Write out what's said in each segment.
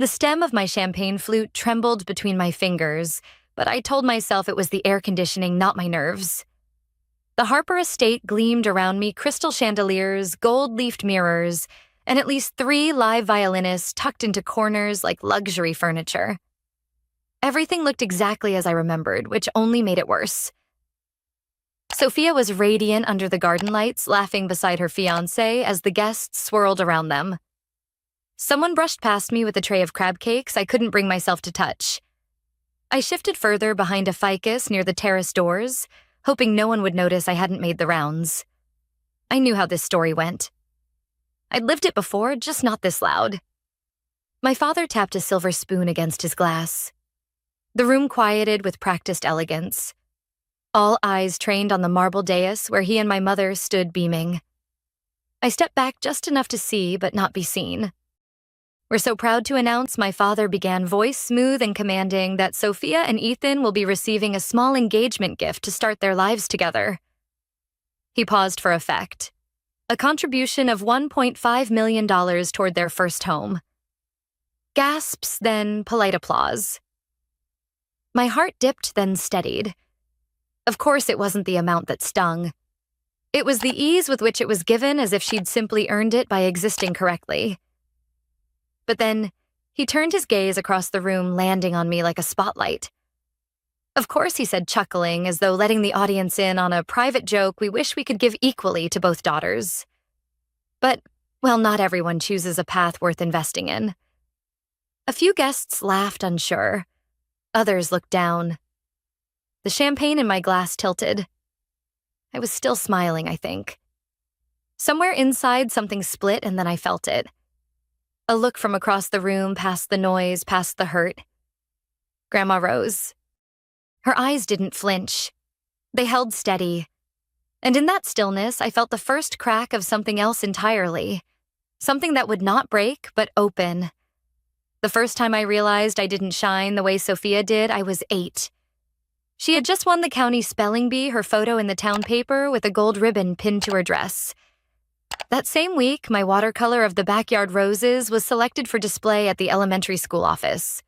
The stem of my champagne flute trembled between my fingers, but I told myself it was the air conditioning, not my nerves. The Harper estate gleamed around me, crystal chandeliers, gold-leafed mirrors, and at least 3 live violinists tucked into corners like luxury furniture. Everything looked exactly as I remembered, which only made it worse. Sophia was radiant under the garden lights, laughing beside her fiancé as the guests swirled around them. Someone brushed past me with a tray of crab cakes I couldn't bring myself to touch. I shifted further behind a ficus near the terrace doors, hoping no one would notice I hadn't made the rounds. I knew how this story went. I'd lived it before, just not this loud. My father tapped a silver spoon against his glass. The room quieted with practiced elegance. All eyes trained on the marble dais where he and my mother stood beaming. I stepped back just enough to see, but not be seen. "We're so proud to announce," my father began, voice smooth and commanding, "that Sophia and Ethan will be receiving a small engagement gift to start their lives together." He paused for effect. A contribution of $1.5 million toward their first home. Gasps, then polite applause. My heart dipped, then steadied. Of course it wasn't the amount that stung. It was the ease with which it was given, as if she'd simply earned it by existing correctly. But then, he turned his gaze across the room, landing on me like a spotlight. "Of course," he said, chuckling, as though letting the audience in on a private joke we wish we could give equally to both daughters. But, well, not everyone chooses a path worth investing in. A few guests laughed, unsure. Others looked down. The champagne in my glass tilted. I was still smiling, I think. Somewhere inside, something split, and then I felt it. A look from across the room, past the noise, past the hurt. Grandma rose. Her eyes didn't flinch. They held steady. And in that stillness, I felt the first crack of something else entirely. Something that would not break, but open. The first time I realized I didn't shine the way Sophia did, I was 8. She had just won the county spelling bee, her photo in the town paper with a gold ribbon pinned to her dress. That same week, my watercolor of the backyard roses was selected for display at the elementary school office.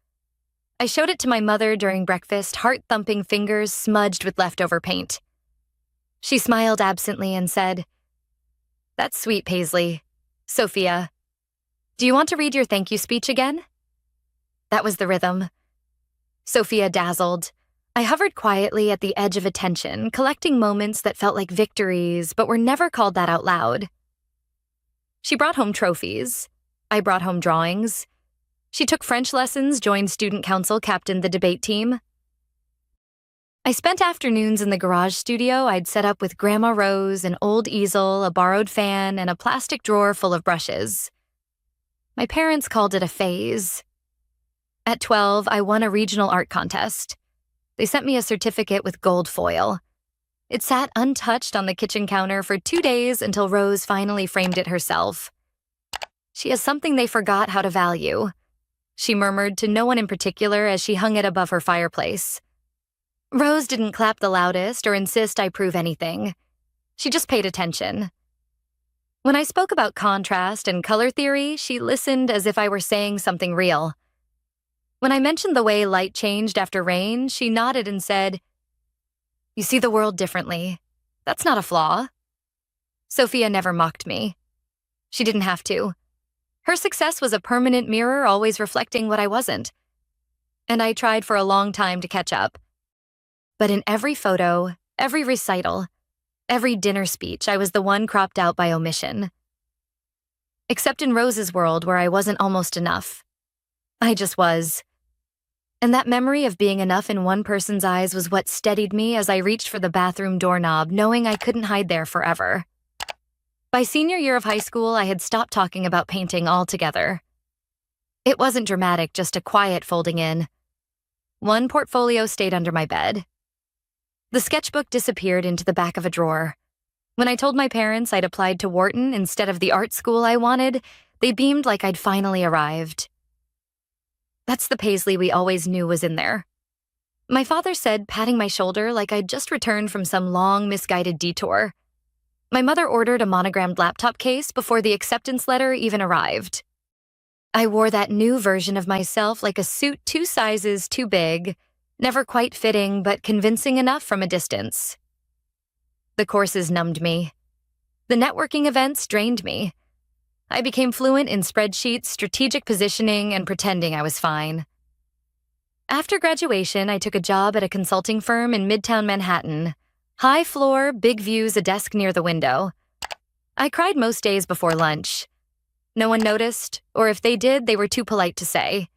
I showed it to my mother during breakfast, heart-thumping fingers smudged with leftover paint. She smiled absently and said, "That's sweet, Paisley. Sophia, do you want to read your thank you speech again?" That was the rhythm. Sophia dazzled. I hovered quietly at the edge of attention, collecting moments that felt like victories, but were never called that out loud. She brought home trophies. I brought home drawings. She took French lessons, joined student council, captained the debate team. I spent afternoons in the garage studio I'd set up with Grandma Rose, an old easel, a borrowed fan, and a plastic drawer full of brushes. My parents called it a phase. At 12, I won a regional art contest. They sent me a certificate with gold foil. It sat untouched on the kitchen counter for 2 days until Rose finally framed it herself. "She has something they forgot how to value," she murmured to no one in particular as she hung it above her fireplace. Rose didn't clap the loudest or insist I prove anything. She just paid attention. When I spoke about contrast and color theory, she listened as if I were saying something real. When I mentioned the way light changed after rain, she nodded and said, "You see the world differently. That's not a flaw." Sophia never mocked me. She didn't have to. Her success was a permanent mirror, always reflecting what I wasn't. And I tried for a long time to catch up. But in every photo, every recital, every dinner speech, I was the one cropped out by omission. Except in Rose's world, where I wasn't almost enough. I just was. And that memory of being enough in one person's eyes was what steadied me as I reached for the bathroom doorknob, knowing I couldn't hide there forever. By senior year of high school, I had stopped talking about painting altogether. It wasn't dramatic, just a quiet folding in. One portfolio stayed under my bed. The sketchbook disappeared into the back of a drawer. When I told my parents I'd applied to Wharton instead of the art school I wanted, they beamed like I'd finally arrived. That's the Paisley we always knew was in there. My father said, patting my shoulder like I'd just returned from some long, misguided detour. My mother ordered a monogrammed laptop case before the acceptance letter even arrived. I wore that new version of myself like a suit 2 sizes too big, never quite fitting but convincing enough from a distance. The courses numbed me. The networking events drained me. I became fluent in spreadsheets, strategic positioning, and pretending I was fine. After graduation, I took a job at a consulting firm in Midtown Manhattan. High floor, big views, a desk near the window. I cried most days before lunch. No one noticed, or if they did, they were too polite to say.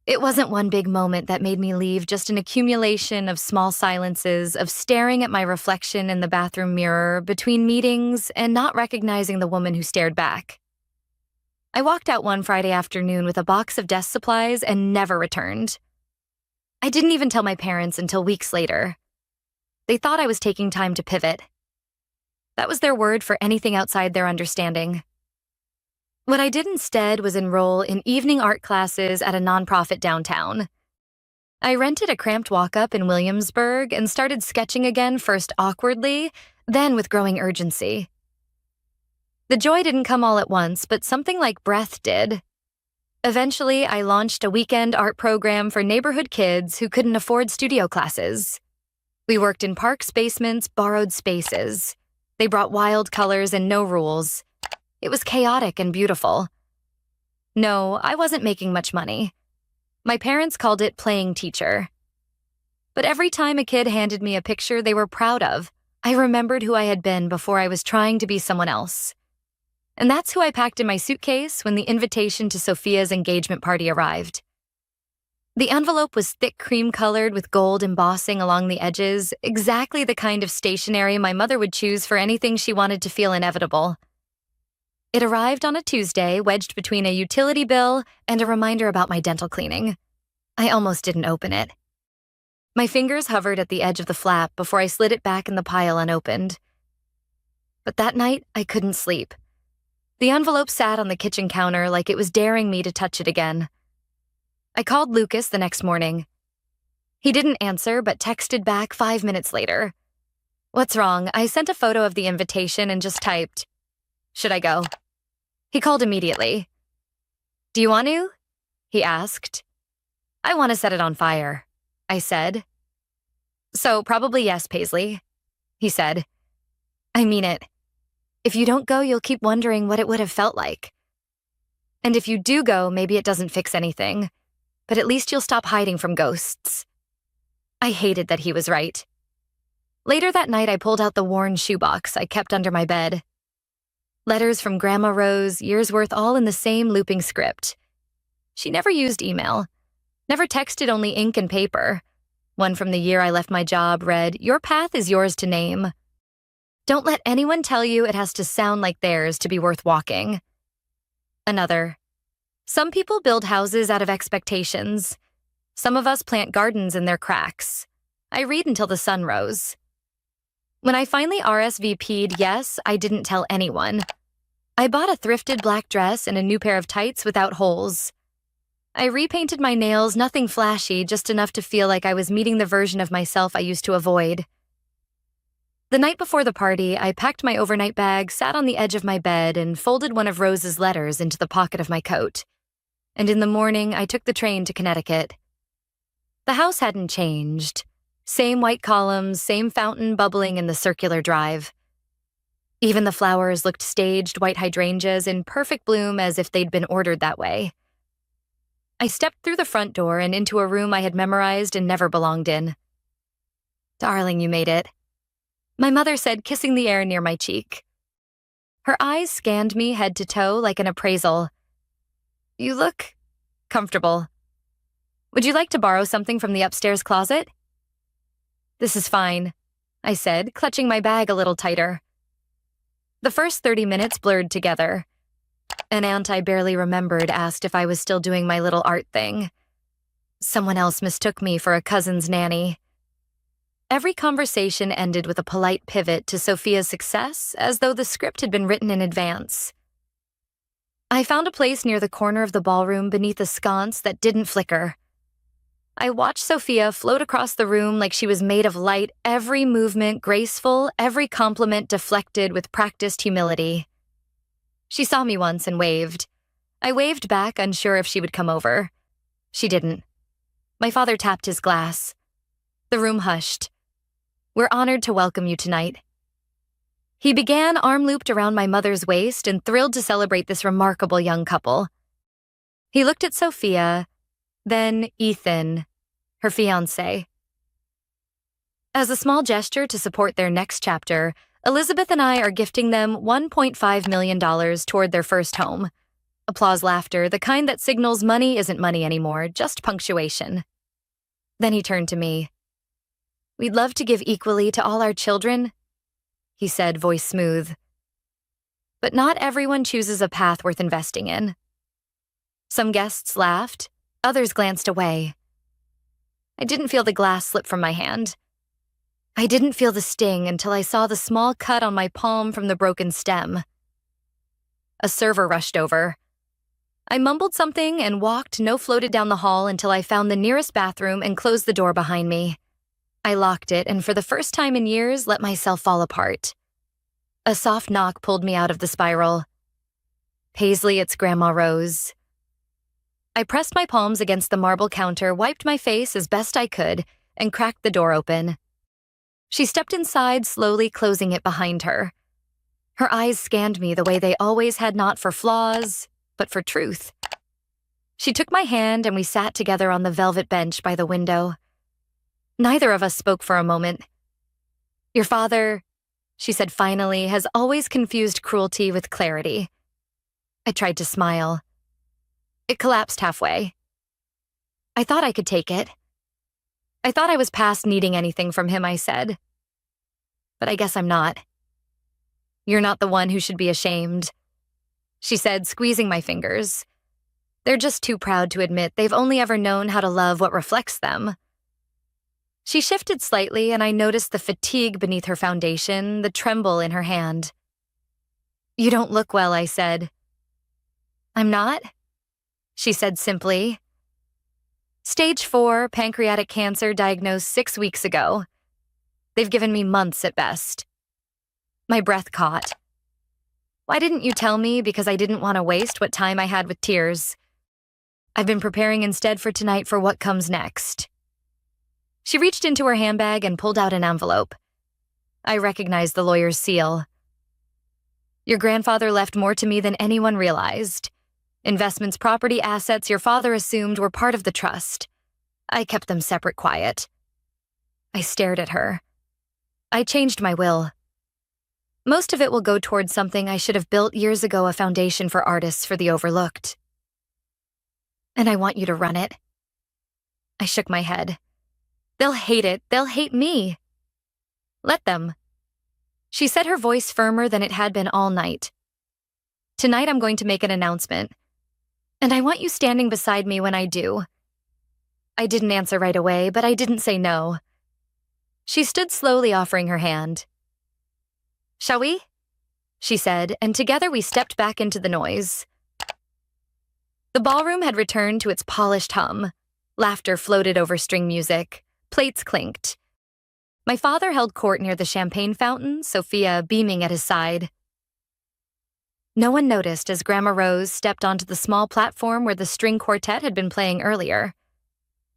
It wasn't one big moment that made me leave, just an accumulation of small silences, of staring at my reflection in the bathroom mirror between meetings and not recognizing the woman who stared back. I walked out one Friday afternoon with a box of desk supplies and never returned. I didn't even tell my parents until weeks later. They thought I was taking time to pivot. That was their word for anything outside their understanding. What I did instead was enroll in evening art classes at a nonprofit downtown. I rented a cramped walk-up in Williamsburg and started sketching again, first awkwardly, then with growing urgency. The joy didn't come all at once, but something like breath did. Eventually, I launched a weekend art program for neighborhood kids who couldn't afford studio classes. We worked in parks, basements, borrowed spaces. They brought wild colors and no rules. It was chaotic and beautiful. No, I wasn't making much money. My parents called it playing teacher. But every time a kid handed me a picture they were proud of, I remembered who I had been before I was trying to be someone else. And that's who I packed in my suitcase when the invitation to Sophia's engagement party arrived. The envelope was thick cream-colored with gold embossing along the edges, exactly the kind of stationery my mother would choose for anything she wanted to feel inevitable. It arrived on a Tuesday, wedged between a utility bill and a reminder about my dental cleaning. I almost didn't open it. My fingers hovered at the edge of the flap before I slid it back in the pile unopened. But that night, I couldn't sleep. The envelope sat on the kitchen counter like it was daring me to touch it again. I called Lucas the next morning. He didn't answer, but texted back 5 minutes later. "What's wrong?" I sent a photo of the invitation and just typed, "Should I go?" He called immediately. "Do you want to?" he asked. "I want to set it on fire," I said. "So probably yes, Paisley," he said. "I mean it. If you don't go, you'll keep wondering what it would have felt like. And if you do go, maybe it doesn't fix anything, but at least you'll stop hiding from ghosts." I hated that he was right. Later that night, I pulled out the worn shoebox I kept under my bed. Letters from Grandma Rose, years worth, all in the same looping script. She never used email, never texted, only ink and paper. One from the year I left my job read, "Your path is yours to name. Don't let anyone tell you it has to sound like theirs to be worth walking." Another, "Some people build houses out of expectations. Some of us plant gardens in their cracks. I read until the sun rose." When I finally RSVP'd yes, I didn't tell anyone. I bought a thrifted black dress and a new pair of tights without holes. I repainted my nails, nothing flashy, just enough to feel like I was meeting the version of myself I used to avoid. The night before the party, I packed my overnight bag, sat on the edge of my bed, and folded one of Rose's letters into the pocket of my coat. And in the morning, I took the train to Connecticut. The house hadn't changed. Same white columns, same fountain bubbling in the circular drive. Even the flowers looked staged, white hydrangeas in perfect bloom, as if they'd been ordered that way. I stepped through the front door and into a room I had memorized and never belonged in. "Darling, you made it," my mother said, kissing the air near my cheek. Her eyes scanned me head to toe like an appraisal. "You look comfortable. Would you like to borrow something from the upstairs closet?" "This is fine," I said, clutching my bag a little tighter. The first 30 minutes blurred together. An aunt I barely remembered asked if I was still doing my little art thing. Someone else mistook me for a cousin's nanny. Every conversation ended with a polite pivot to Sophia's success, as though the script had been written in advance. I found a place near the corner of the ballroom beneath a sconce that didn't flicker. I watched Sophia float across the room like she was made of light, every movement graceful, every compliment deflected with practiced humility. She saw me once and waved. I waved back, unsure if she would come over. She didn't. My father tapped his glass. The room hushed. "We're honored to welcome you tonight." He began, arm looped around my mother's waist and thrilled to celebrate this remarkable young couple. He looked at Sophia, then Ethan, her fiancé. As a small gesture to support their next chapter, Elizabeth and I are gifting them $1.5 million toward their first home. Applause, laughter, the kind that signals money isn't money anymore, just punctuation. Then he turned to me. "We'd love to give equally to all our children," he said, voice smooth. "But not everyone chooses a path worth investing in." Some guests laughed, others glanced away. I didn't feel the glass slip from my hand. I didn't feel the sting until I saw the small cut on my palm from the broken stem. A server rushed over. I mumbled something and walked no-floated down the hall until I found the nearest bathroom and closed the door behind me. I locked it and for the first time in years let myself fall apart. A soft knock pulled me out of the spiral. "Paisley, it's Grandma Rose." I pressed my palms against the marble counter, wiped my face as best I could, and cracked the door open. She stepped inside, slowly closing it behind her. Her eyes scanned me the way they always had, not for flaws, but for truth. She took my hand and we sat together on the velvet bench by the window. Neither of us spoke for a moment. "Your father," she said finally, "has always confused cruelty with clarity." I tried to smile. It collapsed halfway. I thought I could take it. I thought I was past needing anything from him, I said. But I guess I'm not. "You're not the one who should be ashamed," she said, squeezing my fingers. "They're just too proud to admit they've only ever known how to love what reflects them." She shifted slightly, and I noticed the fatigue beneath her foundation, the tremble in her hand. "You don't look well," I said. "I'm not?" she said simply. "Stage 4, pancreatic cancer diagnosed 6 weeks ago. They've given me months at best." My breath caught. "Why didn't you tell me?" "Because I didn't want to waste what time I had with tears. I've been preparing instead for tonight for what comes next." She reached into her handbag and pulled out an envelope. I recognized the lawyer's seal. "Your grandfather left more to me than anyone realized. Investments, property, assets your father assumed were part of the trust. I kept them separate, quiet." I stared at her. "I changed my will. Most of it will go towards something I should have built years ago, a foundation for artists for the overlooked. And I want you to run it." I shook my head. "They'll hate it. They'll hate me." "Let them." She said, her voice firmer than it had been all night. "Tonight I'm going to make an announcement. And I want you standing beside me when I do." I didn't answer right away, but I didn't say no. She stood slowly, offering her hand. "Shall we?" she said, and together we stepped back into the noise. The ballroom had returned to its polished hum. Laughter floated over string music. Plates clinked. My father held court near the champagne fountain, Sophia beaming at his side. No one noticed as Grandma Rose stepped onto the small platform where the string quartet had been playing earlier.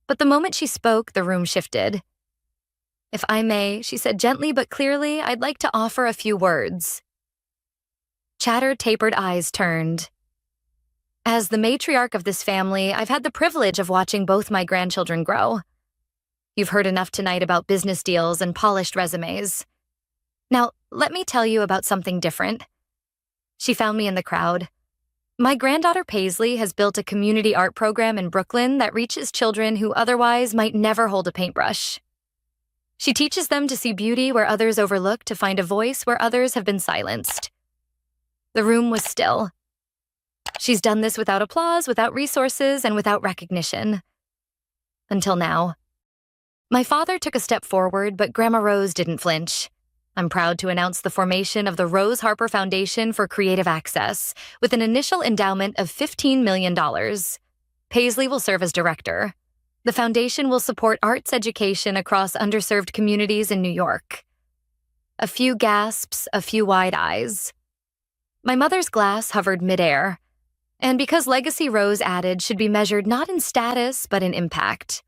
But the moment she spoke, the room shifted. "If I may," she said gently but clearly, "I'd like to offer a few words." Chattered, tapered eyes turned. As the matriarch of this family, I've had the privilege of watching both my grandchildren grow. You've heard enough tonight about business deals and polished resumes. Now, let me tell you about something different. She found me in the crowd. My granddaughter Paisley has built a community art program in Brooklyn that reaches children who otherwise might never hold a paintbrush. She teaches them to see beauty where others overlook, to find a voice where others have been silenced. The room was still. She's done this without applause, without resources, and without recognition. Until now. My father took a step forward, but Grandma Rose didn't flinch. I'm proud to announce the formation of the Rose Harper Foundation for Creative Access, with an initial endowment of $15 million. Paisley will serve as director. The foundation will support arts education across underserved communities in New York. A few gasps, a few wide eyes. My mother's glass hovered midair. And because legacy Rose added should be measured not in status, but in impact.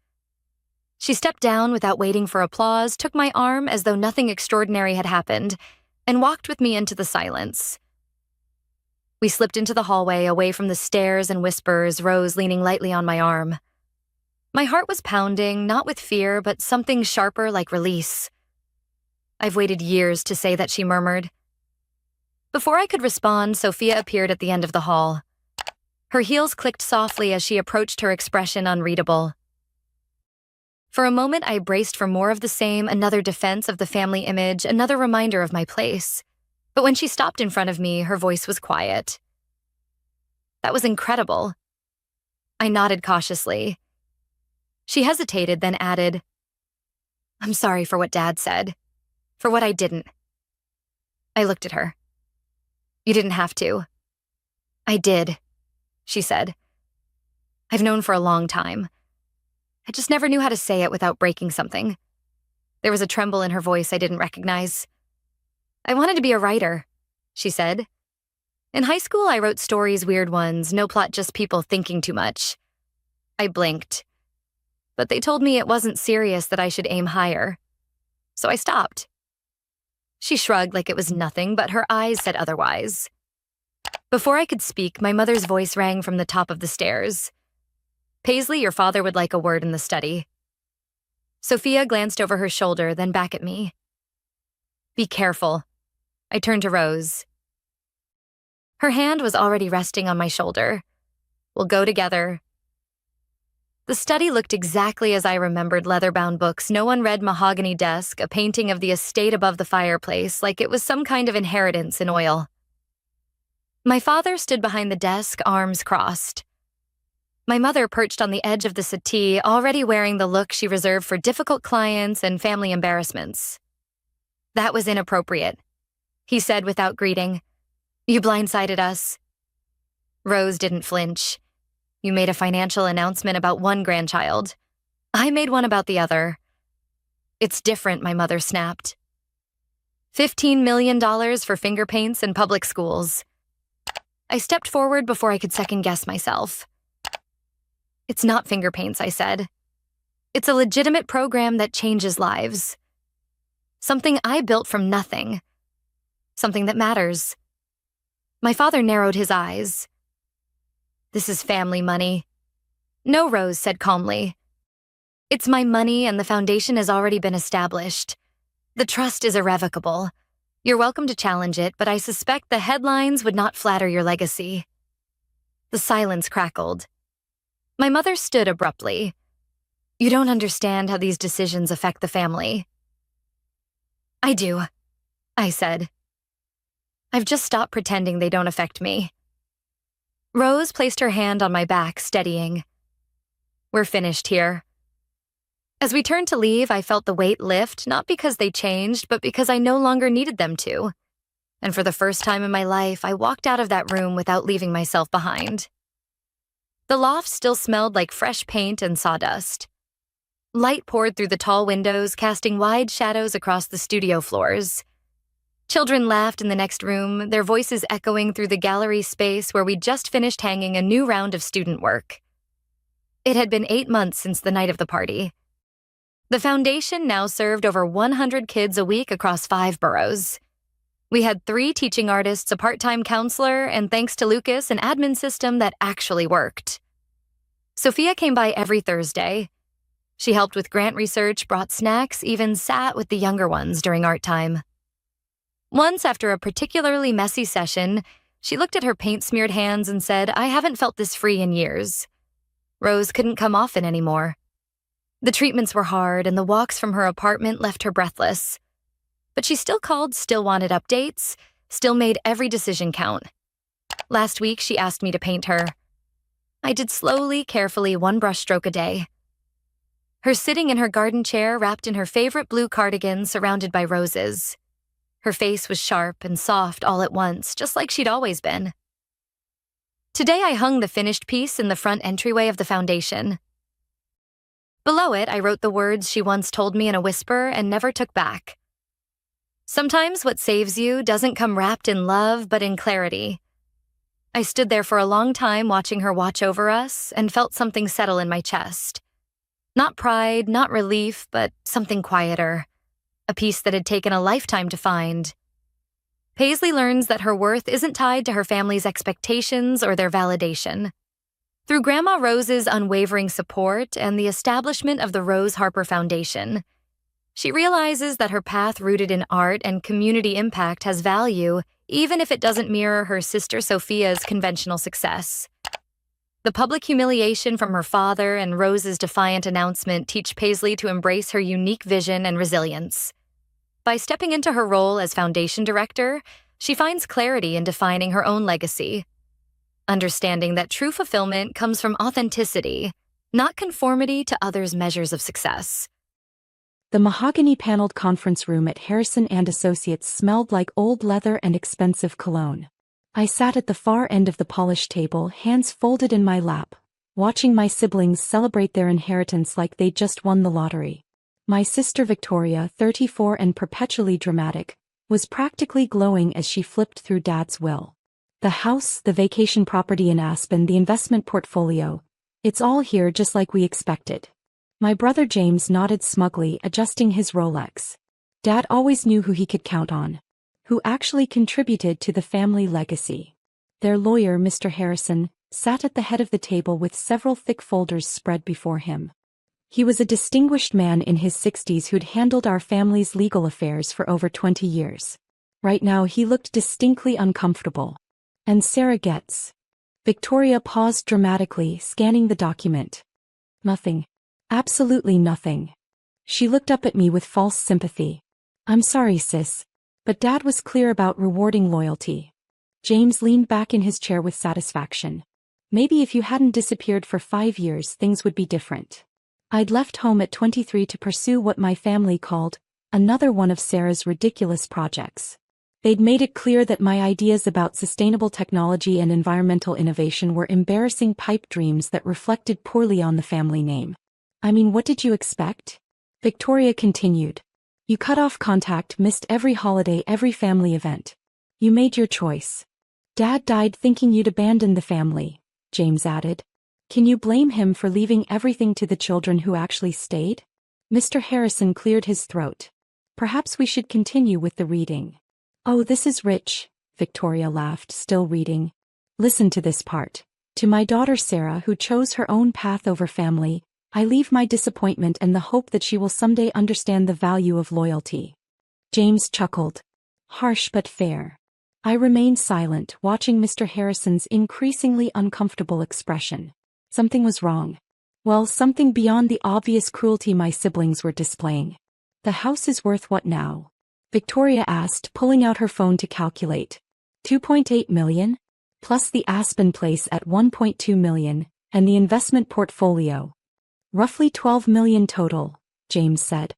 She stepped down without waiting for applause, took my arm as though nothing extraordinary had happened, and walked with me into the silence. We slipped into the hallway, away from the stares and whispers, Rose leaning lightly on my arm. My heart was pounding, not with fear, but something sharper like release. I've waited years to say that, she murmured. Before I could respond, Sophia appeared at the end of the hall. Her heels clicked softly as she approached, her expression unreadable. For a moment, I braced for more of the same, another defense of the family image, another reminder of my place. But when she stopped in front of me, her voice was quiet. That was incredible. I nodded cautiously. She hesitated, then added, "I'm sorry for what Dad said. For what I didn't." I looked at her. "You didn't have to." "I did," she said. "I've known for a long time. I just never knew how to say it without breaking something." There was a tremble in her voice I didn't recognize. "I wanted to be a writer," she said. "In high school, I wrote stories, weird ones, no plot, just people thinking too much." I blinked. But they told me it wasn't serious, that I should aim higher. So I stopped. She shrugged like it was nothing, but her eyes said otherwise. Before I could speak, my mother's voice rang from the top of the stairs. "Paisley, your father would like a word in the study." Sophia glanced over her shoulder, then back at me. "Be careful." I turned to Rose. Her hand was already resting on my shoulder. "We'll go together." The study looked exactly as I remembered, leather-bound books, no unread mahogany desk, a painting of the estate above the fireplace, like it was some kind of inheritance in oil. My father stood behind the desk, arms crossed. My mother perched on the edge of the settee, already wearing the look she reserved for difficult clients and family embarrassments. "That was inappropriate," he said without greeting. "You blindsided us." Rose didn't flinch. "You made a financial announcement about one grandchild. I made one about the other." "It's different," my mother snapped. $15 million for finger paints in public schools. I stepped forward before I could second-guess myself. "It's not finger paints," I said. "It's a legitimate program that changes lives. Something I built from nothing. Something that matters." My father narrowed his eyes. "This is family money." "No," Rose said calmly. "It's my money, and the foundation has already been established. The trust is irrevocable. You're welcome to challenge it, but I suspect the headlines would not flatter your legacy." The silence crackled. My mother stood abruptly. "You don't understand how these decisions affect the family." "I do," I said. "I've just stopped pretending they don't affect me." Rose placed her hand on my back, steadying. "We're finished here." As we turned to leave, I felt the weight lift, not because they changed, but because I no longer needed them to. And for the first time in my life, I walked out of that room without leaving myself behind. The loft still smelled like fresh paint and sawdust. Light poured through the tall windows, casting wide shadows across the studio floors. Children laughed in the next room, their voices echoing through the gallery space where we'd just finished hanging a new round of student work. It had been 8 months since the night of the party. The foundation now served over 100 kids a week across 5 boroughs. We had 3 teaching artists, a part-time counselor, and thanks to Lucas, an admin system that actually worked. Sophia came by every Thursday. She helped with grant research, brought snacks, even sat with the younger ones during art time. Once, after a particularly messy session, she looked at her paint-smeared hands and said, "I haven't felt this free in years." Rose couldn't come often anymore. The treatments were hard, and the walks from her apartment left her breathless. But she still called, still wanted updates, still made every decision count. Last week, she asked me to paint her. I did slowly, carefully, one brushstroke a day. Her sitting in her garden chair, wrapped in her favorite blue cardigan, surrounded by roses. Her face was sharp and soft all at once, just like she'd always been. Today, I hung the finished piece in the front entryway of the foundation. Below it, I wrote the words she once told me in a whisper and never took back. "Sometimes what saves you doesn't come wrapped in love, but in clarity." I stood there for a long time watching her watch over us and felt something settle in my chest. Not pride, not relief, but something quieter. A peace that had taken a lifetime to find. Paisley learns that her worth isn't tied to her family's expectations or their validation. Through Grandma Rose's unwavering support and the establishment of the Rose Harper Foundation, she realizes that her path rooted in art and community impact has value, even if it doesn't mirror her sister Sophia's conventional success. The public humiliation from her father and Rose's defiant announcement teach Paisley to embrace her unique vision and resilience. By stepping into her role as foundation director, she finds clarity in defining her own legacy, understanding that true fulfillment comes from authenticity, not conformity to others' measures of success. The mahogany-paneled conference room at Harrison & Associates smelled like old leather and expensive cologne. I sat at the far end of the polished table, hands folded in my lap, watching my siblings celebrate their inheritance like they'd just won the lottery. My sister Victoria, 34 and perpetually dramatic, was practically glowing as she flipped through Dad's will. The house, the vacation property in Aspen, the investment portfolio, it's all here just like we expected. My brother James nodded smugly, adjusting his Rolex. Dad always knew who he could count on. Who actually contributed to the family legacy. Their lawyer, Mr. Harrison, sat at the head of the table with several thick folders spread before him. He was a distinguished man in his 60s who'd handled our family's legal affairs for over 20 years. Right now he looked distinctly uncomfortable. And Sarah Getz. Victoria paused dramatically, scanning the document. Nothing. Absolutely nothing. She looked up at me with false sympathy. I'm sorry, sis. But Dad was clear about rewarding loyalty. James leaned back in his chair with satisfaction. Maybe if you hadn't disappeared for 5 years, things would be different. I'd left home at 23 to pursue what my family called another one of Sarah's ridiculous projects. They'd made it clear that my ideas about sustainable technology and environmental innovation were embarrassing pipe dreams that reflected poorly on the family name. I mean, what did you expect? Victoria continued. You cut off contact, missed every holiday, every family event. You made your choice. Dad died thinking you'd abandoned the family, James added. Can you blame him for leaving everything to the children who actually stayed? Mr. Harrison cleared his throat. Perhaps we should continue with the reading. Oh, this is rich, Victoria laughed, still reading. Listen to this part. To my daughter Sarah, who chose her own path over family, I leave my disappointment and the hope that she will someday understand the value of loyalty. James chuckled. Harsh but fair. I remained silent, watching Mr. Harrison's increasingly uncomfortable expression. Something was wrong. Well, something beyond the obvious cruelty my siblings were displaying. The house is worth what now? Victoria asked, pulling out her phone to calculate. 2.8 million? Plus the Aspen place at 1.2 million, and the investment portfolio. Roughly 12 million total, James said.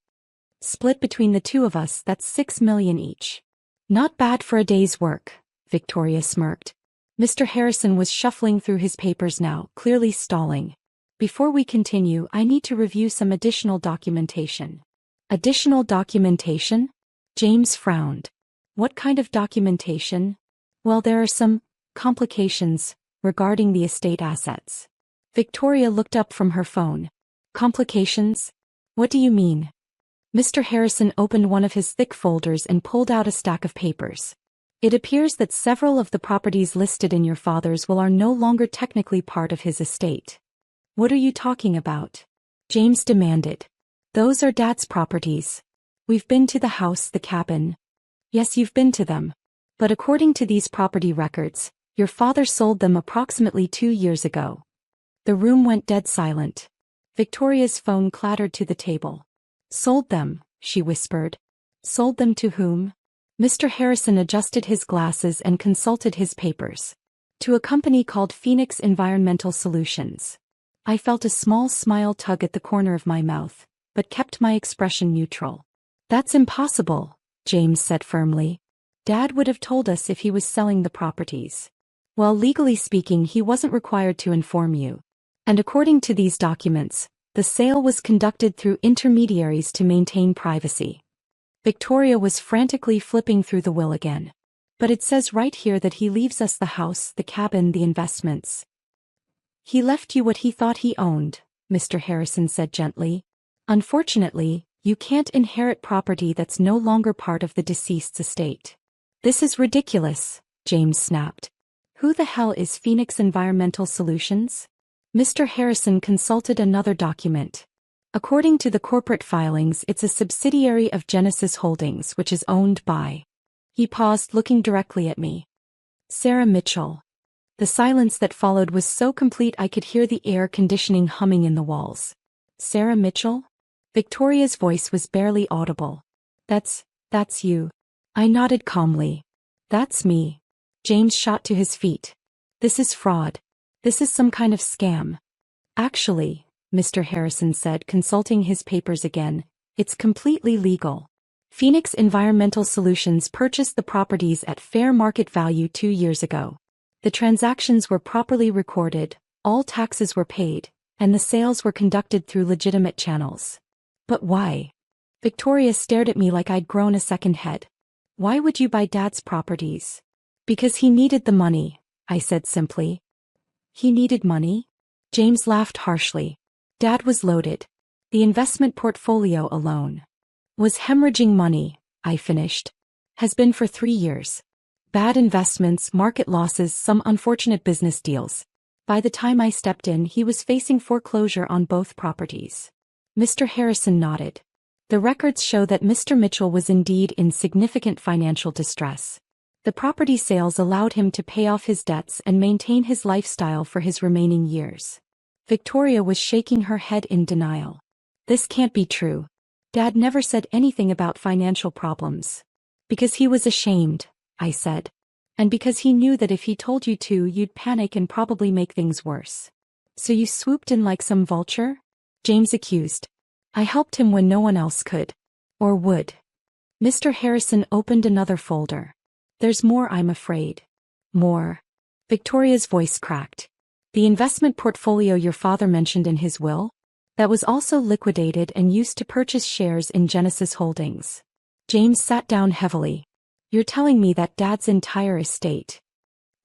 Split between the two of us, that's 6 million each. Not bad for a day's work, Victoria smirked. Mr. Harrison was shuffling through his papers now, clearly stalling. Before we continue, I need to review some additional documentation. Additional documentation? James frowned. What kind of documentation? Well, there are some complications regarding the estate assets. Victoria looked up from her phone. Complications? What do you mean? Mr. Harrison opened one of his thick folders and pulled out a stack of papers. It appears that several of the properties listed in your father's will are no longer technically part of his estate. What are you talking about? James demanded. Those are Dad's properties. We've been to the house, the cabin. Yes, you've been to them. But according to these property records, your father sold them approximately 2 years ago. The room went dead silent. Victoria's phone clattered to the table. Sold them, she whispered. Sold them to whom? Mr. Harrison adjusted his glasses and consulted his papers. To a company called Phoenix Environmental Solutions. I felt a small smile tug at the corner of my mouth, but kept my expression neutral. That's impossible, James said firmly. Dad would have told us if he was selling the properties. Well, legally speaking, he wasn't required to inform you. And according to these documents, the sale was conducted through intermediaries to maintain privacy. Victoria was frantically flipping through the will again. But it says right here that he leaves us the house, the cabin, the investments. He left you what he thought he owned, Mr. Harrison said gently. Unfortunately, you can't inherit property that's no longer part of the deceased's estate. This is ridiculous, James snapped. Who the hell is Phoenix Environmental Solutions? Mr. Harrison consulted another document. According to the corporate filings, it's a subsidiary of Genesis Holdings, which is owned by. He paused, looking directly at me. Sarah Mitchell. The silence that followed was so complete I could hear the air conditioning humming in the walls. Sarah Mitchell? Victoria's voice was barely audible. That's you. I nodded calmly. That's me. James shot to his feet. This is fraud. This is some kind of scam. Actually, Mr. Harrison said, consulting his papers again, it's completely legal. Phoenix Environmental Solutions purchased the properties at fair market value 2 years ago. The transactions were properly recorded, all taxes were paid, and the sales were conducted through legitimate channels. But why? Victoria stared at me like I'd grown a second head. Why would you buy Dad's properties? Because he needed the money, I said simply. He needed money? James laughed harshly. Dad was loaded. The investment portfolio alone was hemorrhaging money, I finished. Has been for 3 years. Bad investments, market losses, some unfortunate business deals. By the time I stepped in, he was facing foreclosure on both properties. Mr. Harrison nodded. The records show that Mr. Mitchell was indeed in significant financial distress. The property sales allowed him to pay off his debts and maintain his lifestyle for his remaining years. Victoria was shaking her head in denial. This can't be true. Dad never said anything about financial problems. Because he was ashamed, I said. And because he knew that if he told you to, you'd panic and probably make things worse. So you swooped in like some vulture? James accused. I helped him when no one else could. Or would. Mr. Harrison opened another folder. There's more, I'm afraid. More. Victoria's voice cracked. The investment portfolio your father mentioned in his will? That was also liquidated and used to purchase shares in Genesis Holdings. James sat down heavily. You're telling me that Dad's entire estate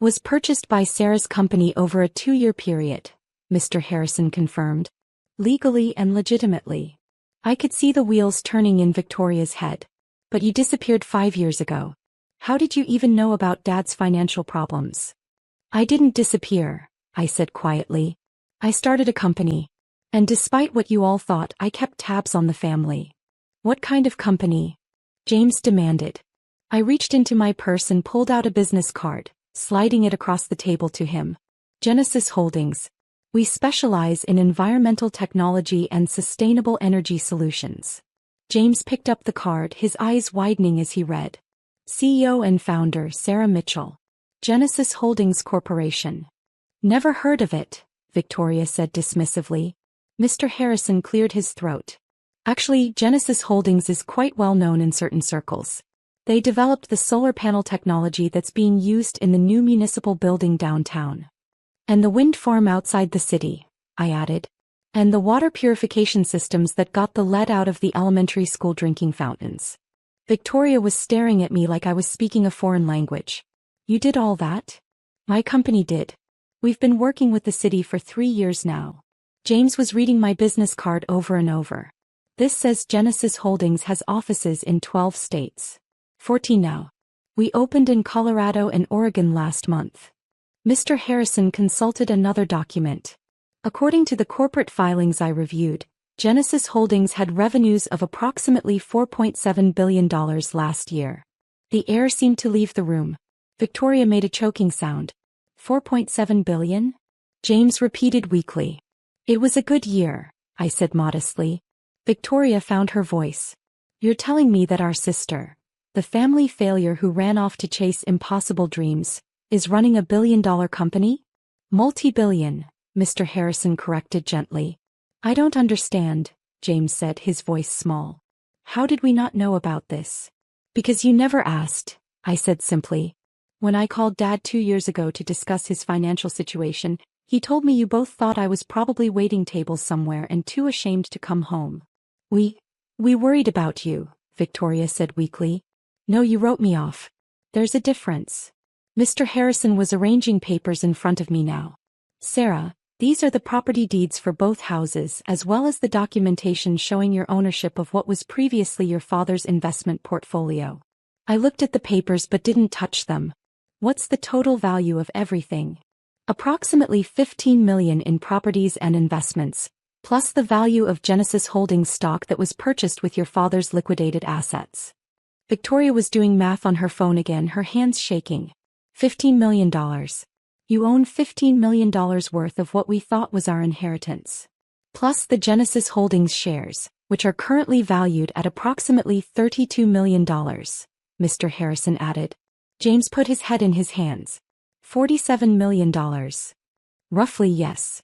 was purchased by Sarah's company over a 2-year period, Mr. Harrison confirmed. Legally and legitimately. I could see the wheels turning in Victoria's head. But you disappeared 5 years ago. How did you even know about Dad's financial problems? I didn't disappear, I said quietly. I started a company. And despite what you all thought, I kept tabs on the family. What kind of company? James demanded. I reached into my purse and pulled out a business card, sliding it across the table to him. Genesis Holdings. We specialize in environmental technology and sustainable energy solutions. James picked up the card, his eyes widening as he read. CEO and founder Sarah Mitchell. Genesis Holdings Corporation. Never heard of it, Victoria said dismissively. Mr. Harrison cleared his throat. Actually, Genesis Holdings is quite well known in certain circles. They developed the solar panel technology that's being used in the new municipal building downtown. And the wind farm outside the city, I added. And the water purification systems that got the lead out of the elementary school drinking fountains. Victoria was staring at me like I was speaking a foreign language. You did all that? My company did. We've been working with the city for 3 years now. James was reading my business card over and over. This says Genesis Holdings has offices in 12 states. 14 now. We opened in Colorado and Oregon last month. Mr. Harrison consulted another document. According to the corporate filings I reviewed, Genesis Holdings had revenues of approximately $4.7 billion last year. The air seemed to leave the room. Victoria made a choking sound. 4.7 billion? James repeated weakly. It was a good year, I said modestly. Victoria found her voice. You're telling me that our sister, the family failure who ran off to chase impossible dreams, is running a billion-dollar company? Multi-billion, Mr. Harrison corrected gently. I don't understand, James said, his voice small. How did we not know about this? Because you never asked, I said simply. When I called Dad 2 years ago to discuss his financial situation, he told me you both thought I was probably waiting tables somewhere and too ashamed to come home. We worried about you, Victoria said weakly. No, you wrote me off. There's a difference. Mr. Harrison was arranging papers in front of me now. Sarah, these are the property deeds for both houses as well as the documentation showing your ownership of what was previously your father's investment portfolio. I looked at the papers but didn't touch them. What's the total value of everything? Approximately $15 million in properties and investments, plus the value of Genesis Holdings stock that was purchased with your father's liquidated assets. Victoria was doing math on her phone again, her hands shaking. $15 million. You own $15 million worth of what we thought was our inheritance. Plus the Genesis Holdings shares, which are currently valued at approximately $32 million, Mr. Harrison added. James put his head in his hands. $47 million. Roughly, yes.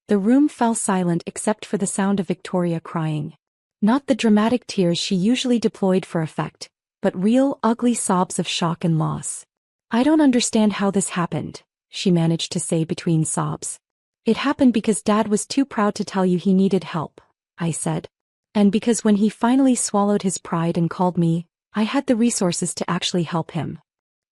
The room fell silent except for the sound of Victoria crying. Not the dramatic tears she usually deployed for effect, but real, ugly sobs of shock and loss. I don't understand how this happened, she managed to say between sobs. It happened because Dad was too proud to tell you he needed help, I said. And because when he finally swallowed his pride and called me, I had the resources to actually help him.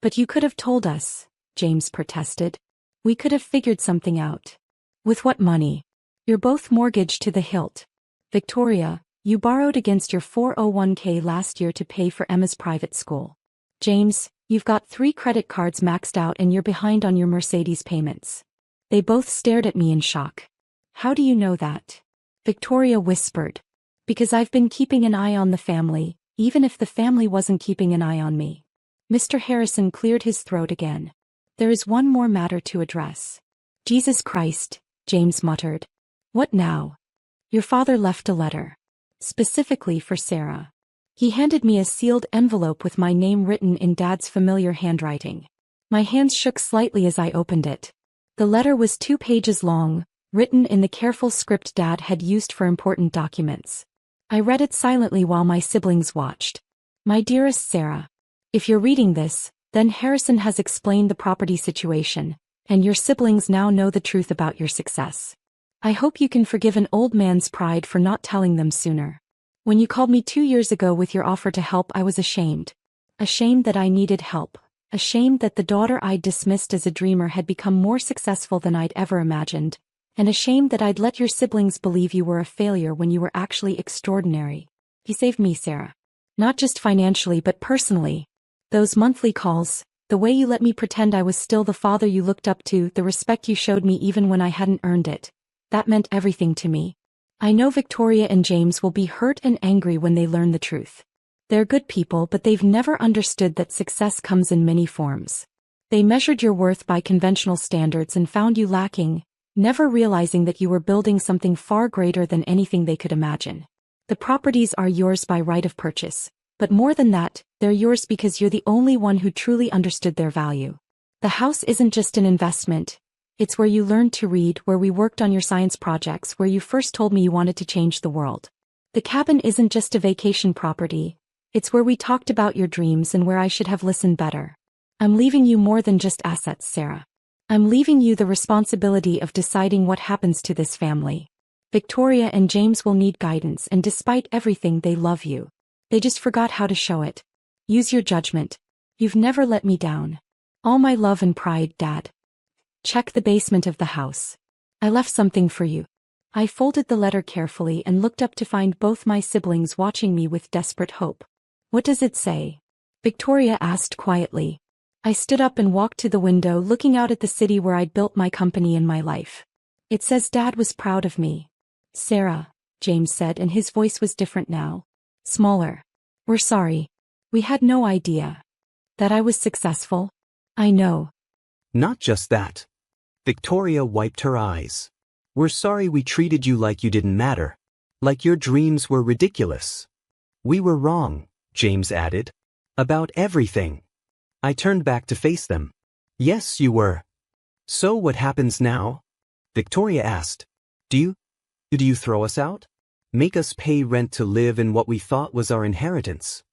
But you could have told us, James protested. We could have figured something out. With what money? You're both mortgaged to the hilt. Victoria, you borrowed against your 401k last year to pay for Emma's private school. James, you've got 3 credit cards maxed out and you're behind on your Mercedes payments. They both stared at me in shock. How do you know that? Victoria whispered. Because I've been keeping an eye on the family, even if the family wasn't keeping an eye on me. Mr. Harrison cleared his throat again. There is one more matter to address. Jesus Christ, James muttered. What now? Your father left a letter. Specifically for Sarah. He handed me a sealed envelope with my name written in Dad's familiar handwriting. My hands shook slightly as I opened it. The letter was 2 pages long, written in the careful script Dad had used for important documents. I read it silently while my siblings watched. My dearest Sarah, if you're reading this, then Harrison has explained the property situation, and your siblings now know the truth about your success. I hope you can forgive an old man's pride for not telling them sooner. When you called me 2 years ago with your offer to help, I was ashamed. Ashamed that I needed help. Ashamed that the daughter I'd dismissed as a dreamer had become more successful than I'd ever imagined. And ashamed that I'd let your siblings believe you were a failure when you were actually extraordinary. You saved me, Sarah. Not just financially but personally. Those monthly calls, the way you let me pretend I was still the father you looked up to, the respect you showed me even when I hadn't earned it. That meant everything to me. I know Victoria and James will be hurt and angry when they learn the truth. They're good people, but they've never understood that success comes in many forms. They measured your worth by conventional standards and found you lacking, never realizing that you were building something far greater than anything they could imagine. The properties are yours by right of purchase, but more than that, they're yours because you're the only one who truly understood their value. The house isn't just an investment. It's where you learned to read, where we worked on your science projects, where you first told me you wanted to change the world. The cabin isn't just a vacation property. It's where we talked about your dreams and where I should have listened better. I'm leaving you more than just assets, Sarah. I'm leaving you the responsibility of deciding what happens to this family. Victoria and James will need guidance, and despite everything, they love you. They just forgot how to show it. Use your judgment. You've never let me down. All my love and pride, Dad. Check the basement of the house. I left something for you. I folded the letter carefully and looked up to find both my siblings watching me with desperate hope. What does it say? Victoria asked quietly. I stood up and walked to the window, looking out at the city where I'd built my company and my life. It says Dad was proud of me. Sarah, James said, and his voice was different now. Smaller. We're sorry. We had no idea. That I was successful? I know. Not just that. Victoria wiped her eyes. We're sorry we treated you like you didn't matter. Like your dreams were ridiculous. We were wrong, James added. About everything. I turned back to face them. Yes, you were. So what happens now? Victoria asked. Do you throw us out? Make us pay rent to live in what we thought was our inheritance?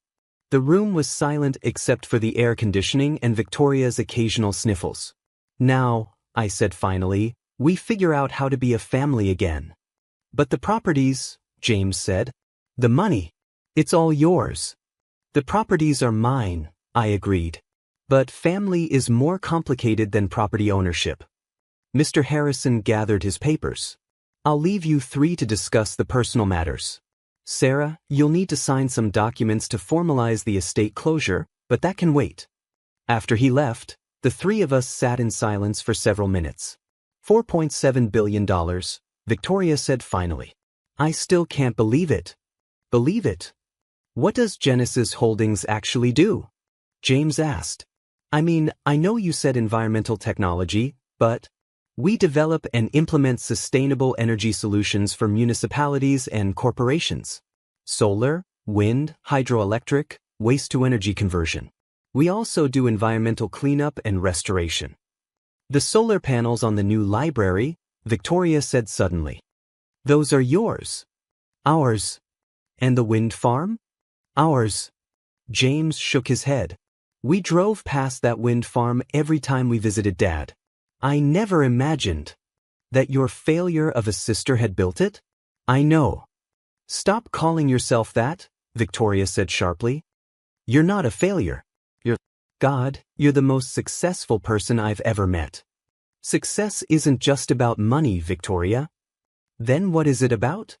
The room was silent except for the air conditioning and Victoria's occasional sniffles. Now, I said finally, we figure out how to be a family again. But the properties, James said. The money. It's all yours. The properties are mine, I agreed. But family is more complicated than property ownership. Mr. Harrison gathered his papers. I'll leave you three to discuss the personal matters. Sarah, you'll need to sign some documents to formalize the estate closure, but that can wait. After he left, the three of us sat in silence for several minutes. $4.7 billion, Victoria said finally. I still can't believe it. Believe it? What does Genesis Holdings actually do? James asked. I mean, I know you said environmental technology, but we develop and implement sustainable energy solutions for municipalities and corporations. Solar, wind, hydroelectric, waste-to-energy conversion. We also do environmental cleanup and restoration. The solar panels on the new library, Victoria said suddenly. Those are yours. Ours. And the wind farm? Ours. James shook his head. We drove past that wind farm every time we visited Dad. I never imagined that your failure of a sister had built it? I know. Stop calling yourself that, Victoria said sharply. You're not a failure. You're the most successful person I've ever met. Success isn't just about money, Victoria. Then what is it about?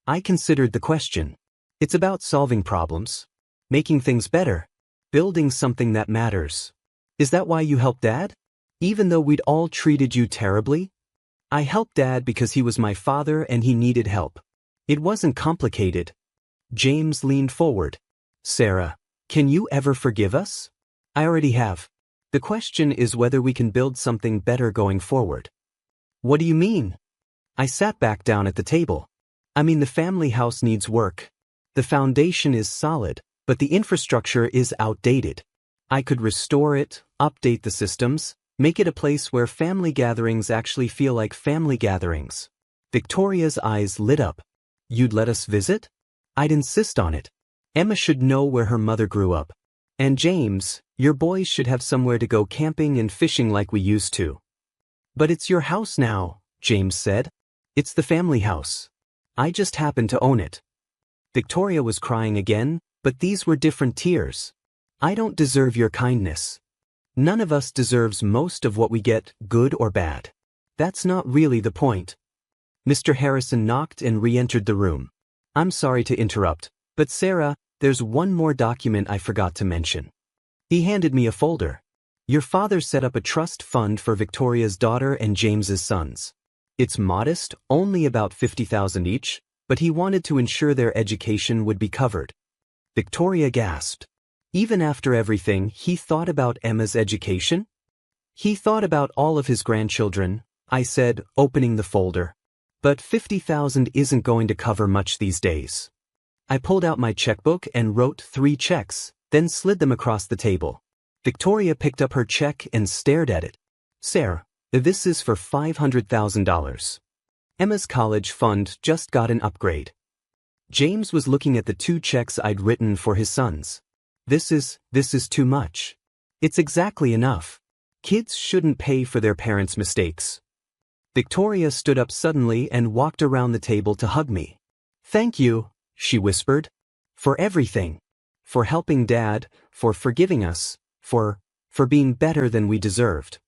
I considered the question. It's about solving problems, making things better, building something that matters. Is that why you helped Dad? Even though we'd all treated you terribly? I helped Dad because he was my father and he needed help. It wasn't complicated. James leaned forward. Sarah, can you ever forgive us? I already have. The question is whether we can build something better going forward. What do you mean? I sat back down at the table. I mean, the family house needs work. The foundation is solid, but the infrastructure is outdated. I could restore it, update the systems, make it a place where family gatherings actually feel like family gatherings. Victoria's eyes lit up. You'd let us visit? I'd insist on it. Emma should know where her mother grew up. And James, your boys should have somewhere to go camping and fishing like we used to. But it's your house now, James said. It's the family house. I just happen to own it. Victoria was crying again, but these were different tears. I don't deserve your kindness. None of us deserves most of what we get, good or bad. That's not really the point. Mr. Harrison knocked and re-entered the room. I'm sorry to interrupt, but Sarah, there's one more document I forgot to mention. He handed me a folder. Your father set up a trust fund for Victoria's daughter and James's sons. It's modest, only about $50,000 each, but he wanted to ensure their education would be covered. Victoria gasped. Even after everything, he thought about Emma's education? He thought about all of his grandchildren, I said, opening the folder. But $50,000 isn't going to cover much these days. I pulled out my checkbook and wrote 3 checks, then slid them across the table. Victoria picked up her check and stared at it. Sarah, this is for $500,000. Emma's college fund just got an upgrade. James was looking at the 2 checks I'd written for his sons. This is too much. It's exactly enough. Kids shouldn't pay for their parents' mistakes. Victoria stood up suddenly and walked around the table to hug me. Thank you, she whispered. For everything. For helping Dad, for forgiving us, for being better than we deserved.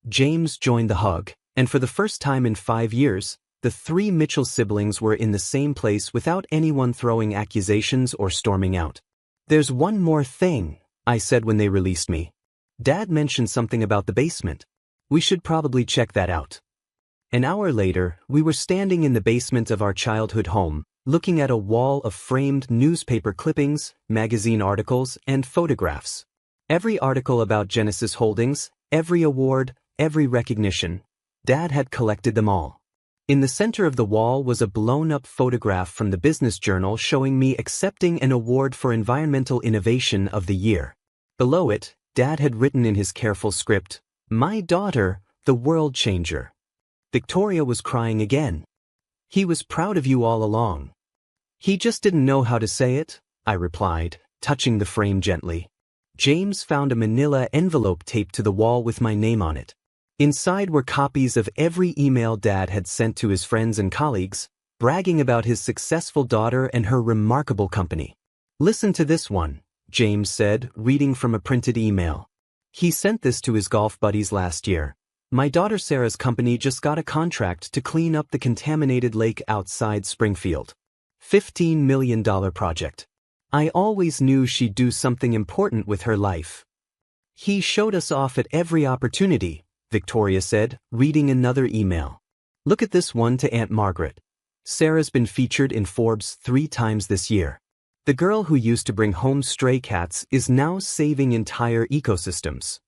James joined the hug, and for the first time in 5 years, the 3 Mitchell siblings were in the same place without anyone throwing accusations or storming out. There's one more thing, I said when they released me. Dad mentioned something about the basement. We should probably check that out. An hour later, we were standing in the basement of our childhood home, looking at a wall of framed newspaper clippings, magazine articles, and photographs. Every article about Genesis Holdings, every award, every recognition. Dad had collected them all. In the center of the wall was a blown-up photograph from the Business Journal showing me accepting an award for Environmental Innovation of the Year. Below it, Dad had written in his careful script, "My daughter, the world changer." Victoria was crying again. He was proud of you all along. He just didn't know how to say it, I replied, touching the frame gently. James found a manila envelope taped to the wall with my name on it. Inside were copies of every email Dad had sent to his friends and colleagues, bragging about his successful daughter and her remarkable company. Listen to this one, James said, reading from a printed email. He sent this to his golf buddies last year. My daughter Sarah's company just got a contract to clean up the contaminated lake outside Springfield. $15 million project. I always knew she'd do something important with her life. He showed us off at every opportunity, Victoria said, reading another email. Look at this one to Aunt Margaret. Sarah's been featured in Forbes 3 times this year. The girl who used to bring home stray cats is now saving entire ecosystems.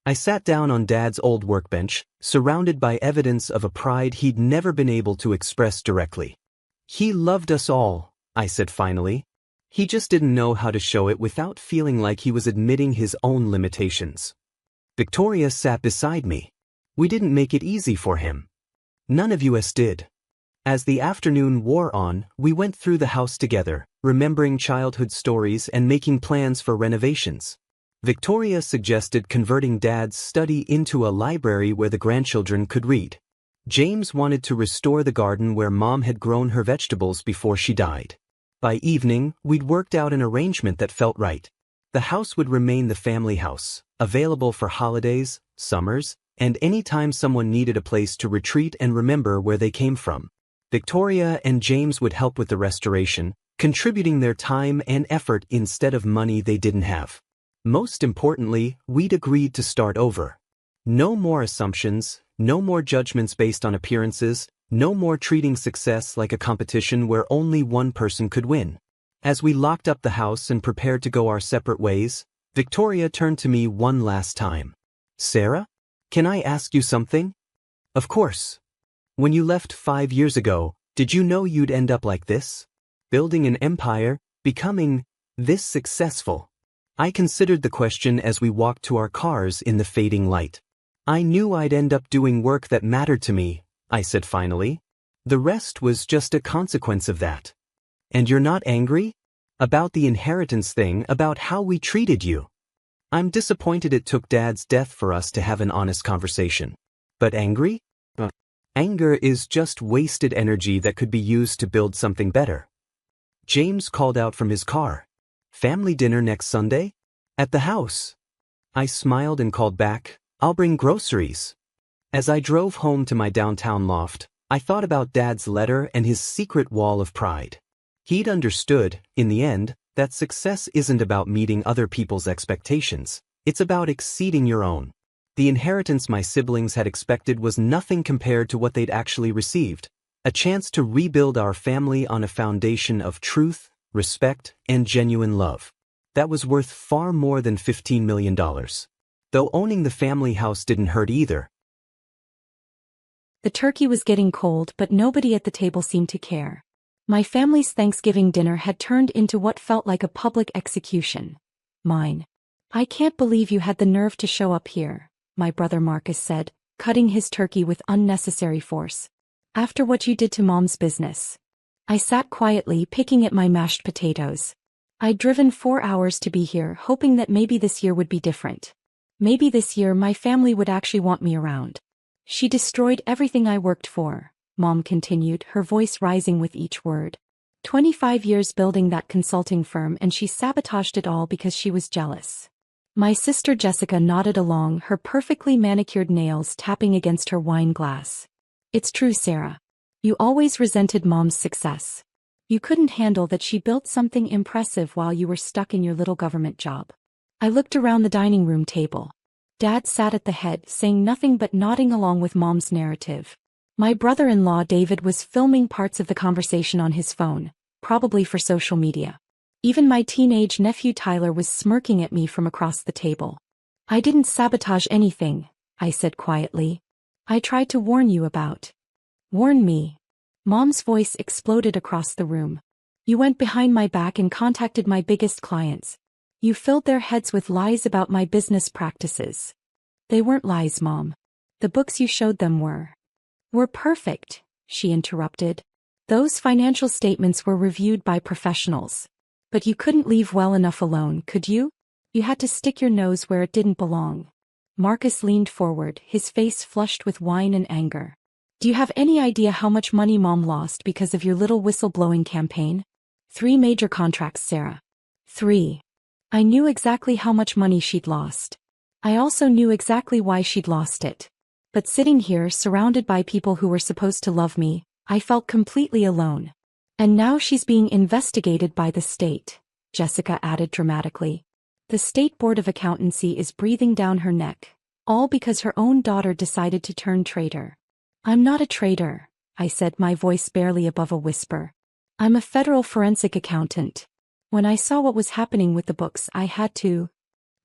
I sat down on Dad's old workbench, surrounded by evidence of a pride he'd never been able to express directly. He loved us all, I said finally. He just didn't know how to show it without feeling like he was admitting his own limitations. Victoria sat beside me. We didn't make it easy for him. None of us did. As the afternoon wore on, we went through the house together, remembering childhood stories and making plans for renovations. Victoria suggested converting Dad's study into a library where the grandchildren could read. James wanted to restore the garden where Mom had grown her vegetables before she died. By evening, we'd worked out an arrangement that felt right. The house would remain the family house, available for holidays, summers, and any time someone needed a place to retreat and remember where they came from. Victoria and James would help with the restoration, contributing their time and effort instead of money they didn't have. Most importantly, we'd agreed to start over. No more assumptions, no more judgments based on appearances, no more treating success like a competition where only one person could win. As we locked up the house and prepared to go our separate ways, Victoria turned to me one last time. Sarah? Can I ask you something? Of course. When you left 5 years ago, did you know you'd end up like this? Building an empire, becoming this successful? I considered the question as we walked to our cars in the fading light. I knew I'd end up doing work that mattered to me, I said finally. The rest was just a consequence of that. And you're not angry? About the inheritance thing, about how we treated you? I'm disappointed it took Dad's death for us to have an honest conversation. But angry? Anger is just wasted energy that could be used to build something better. James called out from his car. Family dinner next Sunday? At the house. I smiled and called back, I'll bring groceries. As I drove home to my downtown loft, I thought about Dad's letter and his secret wall of pride. He'd understood, in the end, that success isn't about meeting other people's expectations, it's about exceeding your own. The inheritance my siblings had expected was nothing compared to what they'd actually received, a chance to rebuild our family on a foundation of truth, respect, and genuine love. That was worth far more than $15 million. Though owning the family house didn't hurt either. The turkey was getting cold, but nobody at the table seemed to care. My family's Thanksgiving dinner had turned into what felt like a public execution. Mine. I can't believe you had the nerve to show up here, my brother Marcus said, cutting his turkey with unnecessary force. After what you did to Mom's business. I sat quietly picking at my mashed potatoes. I'd driven 4 hours to be here, hoping that maybe this year would be different. Maybe this year my family would actually want me around. She destroyed everything I worked for, Mom continued, her voice rising with each word. 25 years building that consulting firm, and she sabotaged it all because she was jealous. My sister Jessica nodded along, her perfectly manicured nails tapping against her wine glass. It's true, Sarah. You always resented Mom's success. You couldn't handle that she built something impressive while you were stuck in your little government job. I looked around the dining room table. Dad sat at the head, saying nothing but nodding along with Mom's narrative. My brother-in-law David was filming parts of the conversation on his phone, probably for social media. Even my teenage nephew Tyler was smirking at me from across the table. I didn't sabotage anything, I said quietly. I tried to warn you about. Warn me. Mom's voice exploded across the room. You went behind my back and contacted my biggest clients. You filled their heads with lies about my business practices. They weren't lies, Mom. The books you showed them were perfect, she interrupted. Those financial statements were reviewed by professionals. But you couldn't leave well enough alone, could you? You had to stick your nose where it didn't belong. Marcus leaned forward, his face flushed with wine and anger. Do you have any idea how much money Mom lost because of your little whistleblowing campaign? 3 major contracts, Sarah. 3. I knew exactly how much money she'd lost. I also knew exactly why she'd lost it. But sitting here, surrounded by people who were supposed to love me, I felt completely alone. And now she's being investigated by the state, Jessica added dramatically. The State Board of Accountancy is breathing down her neck, all because her own daughter decided to turn traitor. I'm not a traitor, I said, my voice barely above a whisper. I'm a federal forensic accountant. When I saw what was happening with the books, I had to.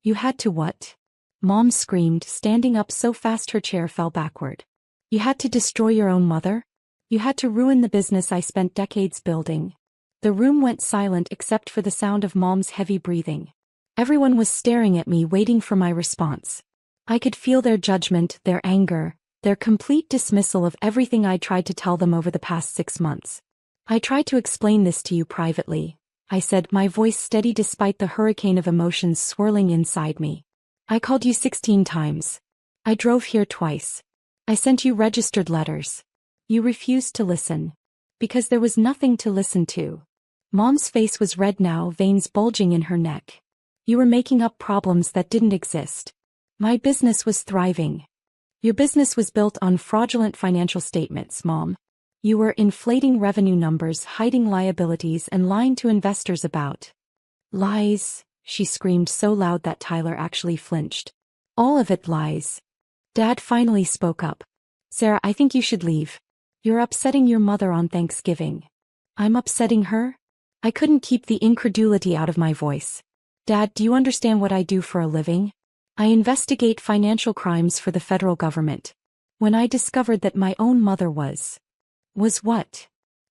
You had to what? Mom screamed, standing up so fast her chair fell backward. You had to destroy your own mother? You had to ruin the business I spent decades building. The room went silent except for the sound of Mom's heavy breathing. Everyone was staring at me, waiting for my response. I could feel their judgment, their anger, their complete dismissal of everything I tried to tell them over the past 6 months. I tried to explain this to you privately, I said, my voice steady despite the hurricane of emotions swirling inside me. I called you 16 times. I drove here twice. I sent you registered letters. You refused to listen. Because there was nothing to listen to. Mom's face was red now, veins bulging in her neck. You were making up problems that didn't exist. My business was thriving. Your business was built on fraudulent financial statements, Mom. You were inflating revenue numbers, hiding liabilities, and lying to investors about lies. She screamed so loud that Tyler actually flinched. All of it lies. Dad finally spoke up. Sarah, I think you should leave. You're upsetting your mother on Thanksgiving. I'm upsetting her? I couldn't keep the incredulity out of my voice. Dad, do you understand what I do for a living? I investigate financial crimes for the federal government. When I discovered that my own mother was what?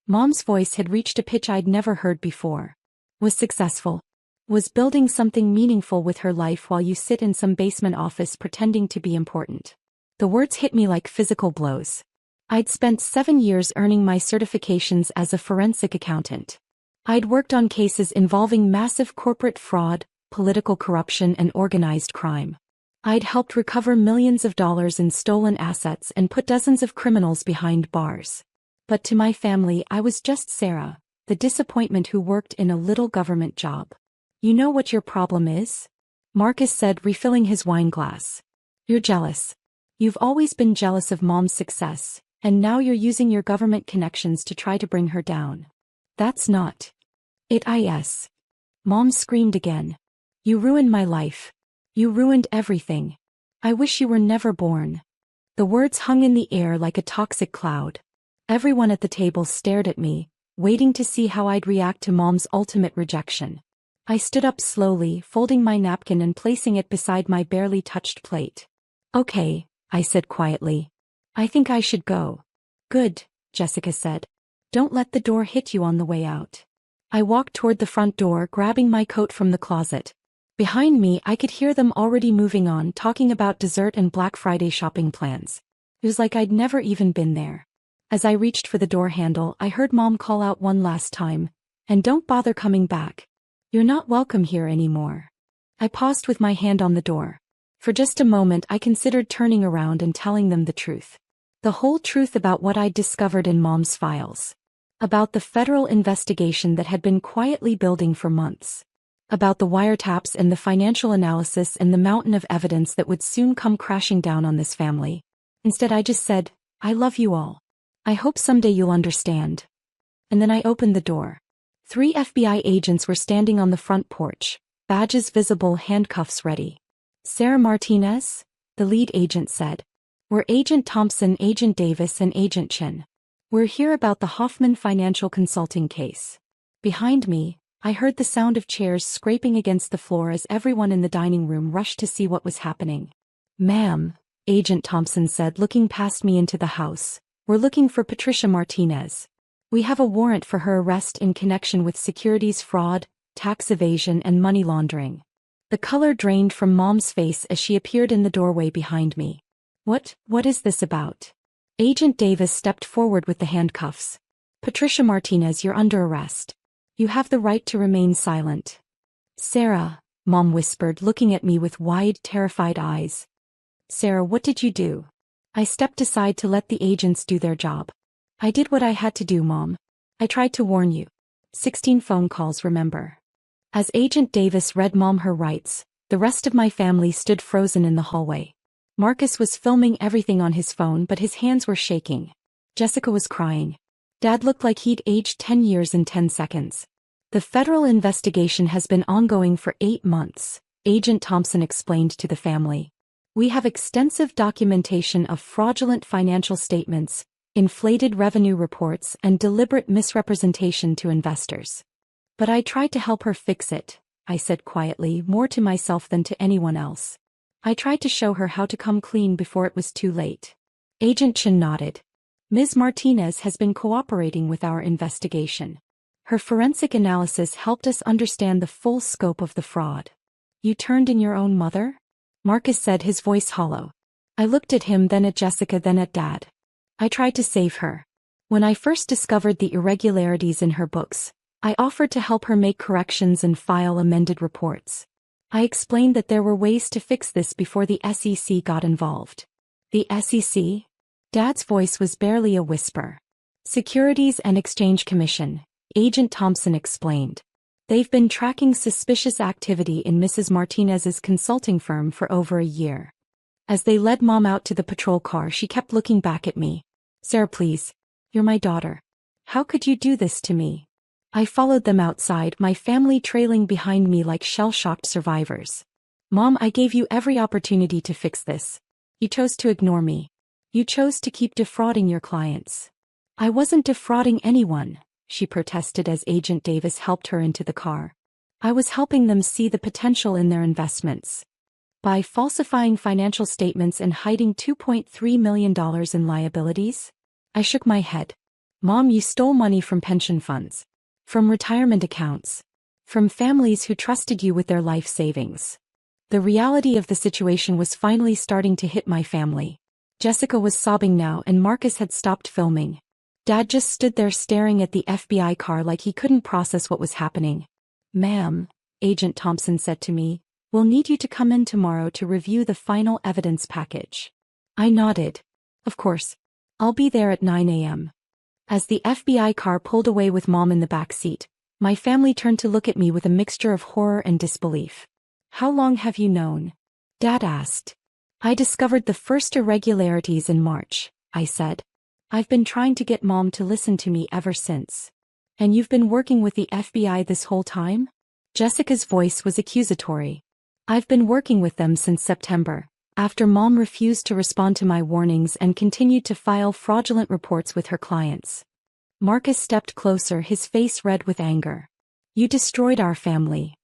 Mom's voice had reached a pitch I'd never heard before. Was successful. Was building something meaningful with her life while you sit in some basement office pretending to be important. The words hit me like physical blows. I'd spent 7 years earning my certifications as a forensic accountant. I'd worked on cases involving massive corporate fraud, political corruption, and organized crime. I'd helped recover millions of dollars in stolen assets and put dozens of criminals behind bars. But to my family, I was just Sarah, the disappointment who worked in a little government job. You know what your problem is? Marcus said, refilling his wine glass. You're jealous. You've always been jealous of Mom's success, and now you're using your government connections to try to bring her down. That's not it. Mom screamed again. You ruined my life. You ruined everything. I wish you were never born. The words hung in the air like a toxic cloud. Everyone at the table stared at me, waiting to see how I'd react to Mom's ultimate rejection. I stood up slowly, folding my napkin and placing it beside my barely touched plate. Okay, I said quietly. I think I should go. Good, Jessica said. Don't let the door hit you on the way out. I walked toward the front door, grabbing my coat from the closet. Behind me, I could hear them already moving on, talking about dessert and Black Friday shopping plans. It was like I'd never even been there. As I reached for the door handle, I heard Mom call out one last time, and don't bother coming back. You're not welcome here anymore. I paused with my hand on the door. For just a moment I considered turning around and telling them the truth. The whole truth about what I'd discovered in Mom's files. About the federal investigation that had been quietly building for months. About the wiretaps and the financial analysis and the mountain of evidence that would soon come crashing down on this family. Instead I just said, I love you all. I hope someday you'll understand. And then I opened the door. 3 FBI agents were standing on the front porch, badges visible, handcuffs ready. Sarah Martinez? The lead agent said. We're Agent Thompson, Agent Davis, and Agent Chin. We're here about the Hoffman financial consulting case. Behind me, I heard the sound of chairs scraping against the floor as everyone in the dining room rushed to see what was happening. Ma'am, Agent Thompson said, looking past me into the house, we're looking for Patricia Martinez. We have a warrant for her arrest in connection with securities fraud, tax evasion, and money laundering. The color drained from Mom's face as she appeared in the doorway behind me. What is this about? Agent Davis stepped forward with the handcuffs. Patricia Martinez, you're under arrest. You have the right to remain silent. Sarah, Mom whispered, looking at me with wide, terrified eyes. Sarah, what did you do? I stepped aside to let the agents do their job. I did what I had to do, Mom. I tried to warn you. 16 phone calls, remember? As Agent Davis read Mom her rights, The rest of my family stood frozen in the hallway. Marcus was filming everything on his phone, but his hands were shaking. Jessica was crying. Dad looked like he'd aged 10 years in 10 seconds. The federal investigation has been ongoing for 8 months, Agent Thompson explained to the family. We have extensive documentation of fraudulent financial statements, inflated revenue reports, and deliberate misrepresentation to investors. But I tried to help her fix it, I said quietly, more to myself than to anyone else. I tried to show her how to come clean before it was too late. Agent Chen nodded. Ms. Martinez has been cooperating with our investigation. Her forensic analysis helped us understand the full scope of the fraud. You turned in your own mother? Marcus said, his voice hollow. I looked at him, then at Jessica, then at Dad. I tried to save her. When I first discovered the irregularities in her books, I offered to help her make corrections and file amended reports. I explained that there were ways to fix this before the SEC got involved. The SEC? Dad's voice was barely a whisper. Securities and Exchange Commission, Agent Thompson explained. They've been tracking suspicious activity in Mrs. Martinez's consulting firm for over a year. As they led Mom out to the patrol car, she kept looking back at me. Sarah, please. You're my daughter. How could you do this to me? I followed them outside, my family trailing behind me like shell-shocked survivors. Mom, I gave you every opportunity to fix this. You chose to ignore me. You chose to keep defrauding your clients. I wasn't defrauding anyone, she protested as Agent Davis helped her into the car. I was helping them see the potential in their investments. By falsifying financial statements and hiding $2.3 million in liabilities? I shook my head. Mom, you stole money from pension funds. From retirement accounts. From families who trusted you with their life savings. The reality of the situation was finally starting to hit my family. Jessica was sobbing now, and Marcus had stopped filming. Dad just stood there staring at the FBI car like he couldn't process what was happening. Ma'am, Agent Thompson said to me, we'll need you to come in tomorrow to review the final evidence package. I nodded. Of course. I'll be there at 9 a.m. As the FBI car pulled away with Mom in the back seat, my family turned to look at me with a mixture of horror and disbelief. How long have you known? Dad asked. I discovered the first irregularities in March, I said. I've been trying to get Mom to listen to me ever since. And you've been working with the FBI this whole time? Jessica's voice was accusatory. I've been working with them since September, after Mom refused to respond to my warnings and continued to file fraudulent reports with her clients. Marcus stepped closer, his face red with anger. You destroyed our family.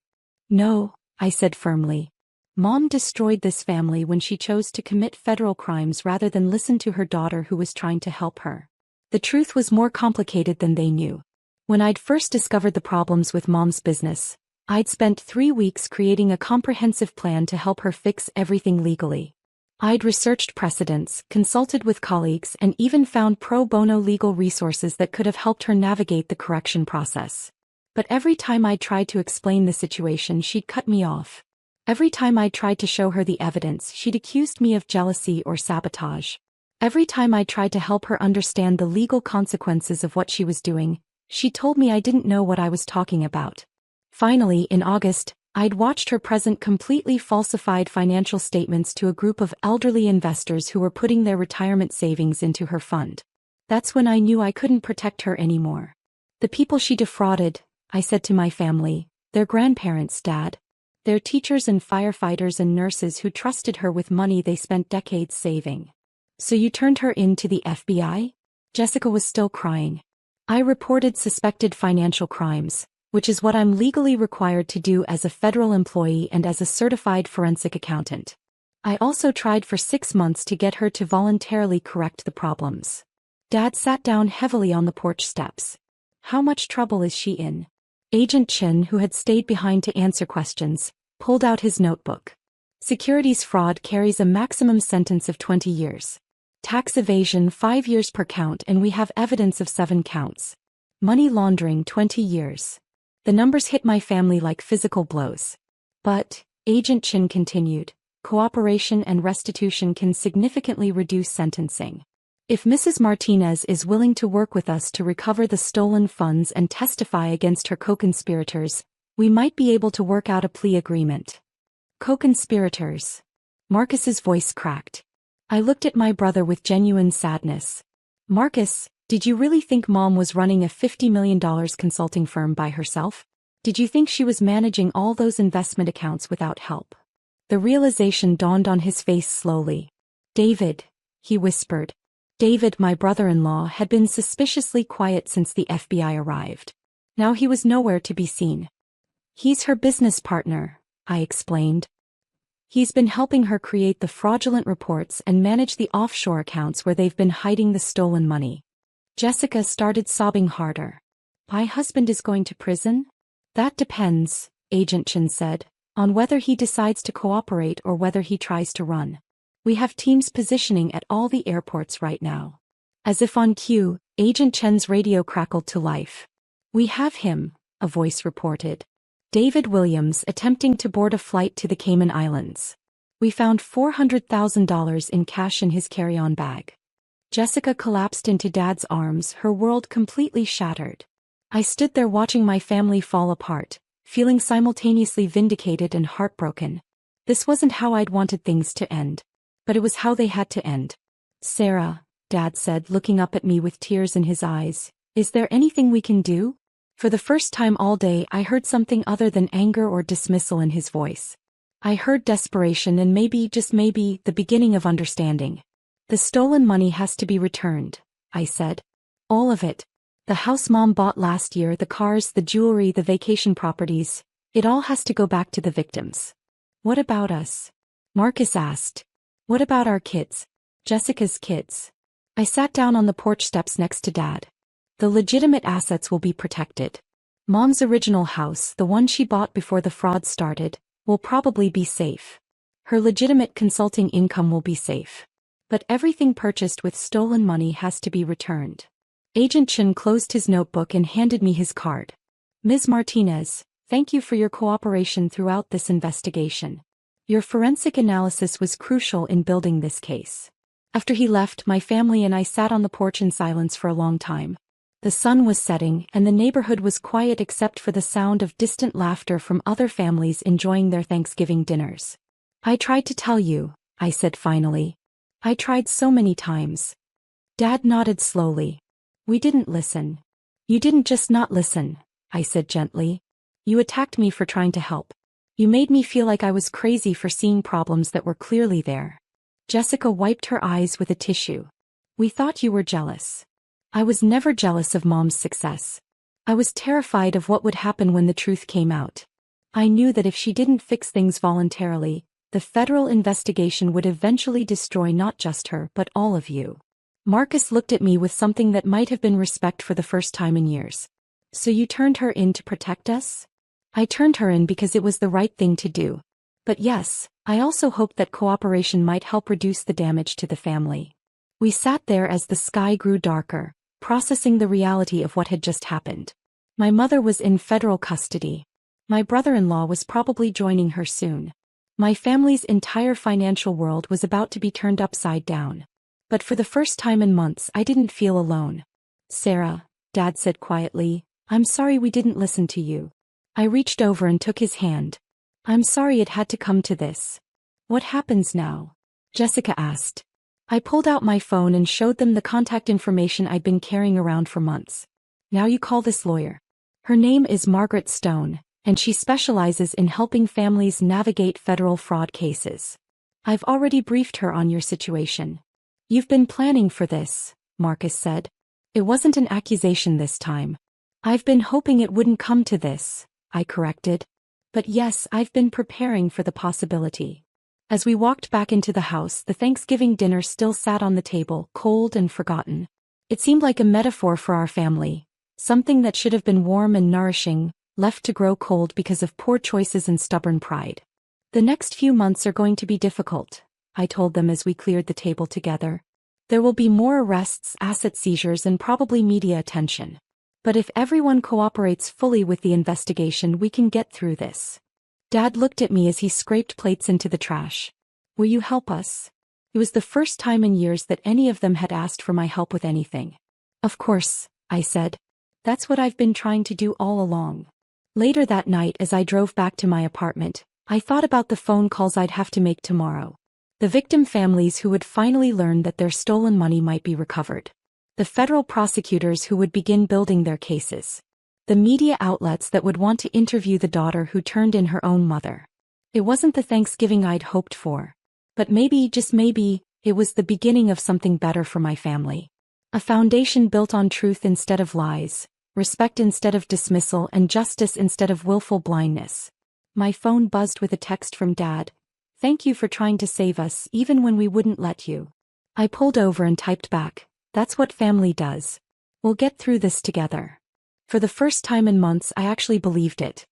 No, I said firmly. Mom destroyed this family when she chose to commit federal crimes rather than listen to her daughter who was trying to help her. The truth was more complicated than they knew. When I'd first discovered the problems with Mom's business, I'd spent 3 weeks creating a comprehensive plan to help her fix everything legally. I'd researched precedents, consulted with colleagues, and even found pro bono legal resources that could have helped her navigate the correction process. But every time I tried to explain the situation, she'd cut me off. Every time I tried to show her the evidence, she'd accused me of jealousy or sabotage. Every time I tried to help her understand the legal consequences of what she was doing, she told me I didn't know what I was talking about. Finally, in August, I'd watched her present completely falsified financial statements to a group of elderly investors who were putting their retirement savings into her fund. That's when I knew I couldn't protect her anymore. The people she defrauded, I said to my family, their grandparents, Dad. They're teachers and firefighters and nurses who trusted her with money they spent decades saving. So you turned her in to the FBI? Jessica was still crying. I reported suspected financial crimes, which is what I'm legally required to do as a federal employee and as a certified forensic accountant. I also tried for 6 months to get her to voluntarily correct the problems. Dad sat down heavily on the porch steps. How much trouble is she in? Agent Chen, who had stayed behind to answer questions, pulled out his notebook. Securities fraud carries a maximum sentence of 20 years. Tax evasion 5 years per count, and we have evidence of 7 counts. Money laundering 20 years. The numbers hit my family like physical blows. But, Agent Chen continued, cooperation and restitution can significantly reduce sentencing. If Mrs. Martinez is willing to work with us to recover the stolen funds and testify against her co-conspirators, we might be able to work out a plea agreement. Co-conspirators. Marcus's voice cracked. I looked at my brother with genuine sadness. Marcus, did you really think Mom was running a $50 million consulting firm by herself? Did you think she was managing all those investment accounts without help? The realization dawned on his face slowly. David, he whispered. David, my brother-in-law, had been suspiciously quiet since the FBI arrived. Now he was nowhere to be seen. He's her business partner, I explained. He's been helping her create the fraudulent reports and manage the offshore accounts where they've been hiding the stolen money. Jessica started sobbing harder. My husband is going to prison? That depends, Agent Chen said, on whether he decides to cooperate or whether he tries to run. We have teams positioning at all the airports right now. As if on cue, Agent Chen's radio crackled to life. We have him, a voice reported. David Williams attempting to board a flight to the Cayman Islands. We found $400,000 in cash in his carry-on bag. Jessica collapsed into Dad's arms, her world completely shattered. I stood there watching my family fall apart, feeling simultaneously vindicated and heartbroken. This wasn't how I'd wanted things to end. But it was how they had to end. Sarah, Dad said, looking up at me with tears in his eyes, is there anything we can do? For the first time all day I heard something other than anger or dismissal in his voice. I heard desperation and maybe, just maybe, the beginning of understanding. The stolen money has to be returned, I said. All of it. The house Mom bought last year, the cars, the jewelry, the vacation properties. It all has to go back to the victims. What about us? Marcus asked. What about our kids? Jessica's kids. I sat down on the porch steps next to Dad. The legitimate assets will be protected. Mom's original house, the one she bought before the fraud started, will probably be safe. Her legitimate consulting income will be safe. But everything purchased with stolen money has to be returned. Agent Chen closed his notebook and handed me his card. Ms. Martinez, thank you for your cooperation throughout this investigation. Your forensic analysis was crucial in building this case. After he left, my family and I sat on the porch in silence for a long time. The sun was setting and the neighborhood was quiet except for the sound of distant laughter from other families enjoying their Thanksgiving dinners. I tried to tell you, I said finally. I tried so many times. Dad nodded slowly. We didn't listen. You didn't just not listen, I said gently. You attacked me for trying to help. You made me feel like I was crazy for seeing problems that were clearly there. Jessica wiped her eyes with a tissue. We thought you were jealous. I was never jealous of Mom's success. I was terrified of what would happen when the truth came out. I knew that if she didn't fix things voluntarily, the federal investigation would eventually destroy not just her but all of you. Marcus looked at me with something that might have been respect for the first time in years. So you turned her in to protect us? I turned her in because it was the right thing to do. But yes, I also hoped that cooperation might help reduce the damage to the family. We sat there as the sky grew darker, processing the reality of what had just happened. My mother was in federal custody. My brother-in-law was probably joining her soon. My family's entire financial world was about to be turned upside down. But for the first time in months I didn't feel alone. Sarah, Dad said quietly, I'm sorry we didn't listen to you. I reached over and took his hand. I'm sorry it had to come to this. What happens now? Jessica asked. I pulled out my phone and showed them the contact information I'd been carrying around for months. Now you call this lawyer. Her name is Margaret Stone, and she specializes in helping families navigate federal fraud cases. I've already briefed her on your situation. You've been planning for this, Marcus said. It wasn't an accusation this time. I've been hoping it wouldn't come to this, I corrected. But yes, I've been preparing for the possibility. As we walked back into the house, the Thanksgiving dinner still sat on the table, cold and forgotten. It seemed like a metaphor for our family, something that should have been warm and nourishing, left to grow cold because of poor choices and stubborn pride. The next few months are going to be difficult, I told them as we cleared the table together. There will be more arrests, asset seizures, and probably media attention. But if everyone cooperates fully with the investigation, we can get through this. Dad looked at me as he scraped plates into the trash. Will you help us? It was the first time in years that any of them had asked for my help with anything. Of course, I said. That's what I've been trying to do all along. Later that night as I drove back to my apartment, I thought about the phone calls I'd have to make tomorrow. The victim families who would finally learn that their stolen money might be recovered. The federal prosecutors who would begin building their cases. The media outlets that would want to interview the daughter who turned in her own mother. It wasn't the Thanksgiving I'd hoped for. But maybe, just maybe, it was the beginning of something better for my family. A foundation built on truth instead of lies, respect instead of dismissal, and justice instead of willful blindness. My phone buzzed with a text from Dad. "Thank you for trying to save us, even when we wouldn't let you." I pulled over and typed back, "That's what family does. We'll get through this together." For the first time in months, I actually believed it.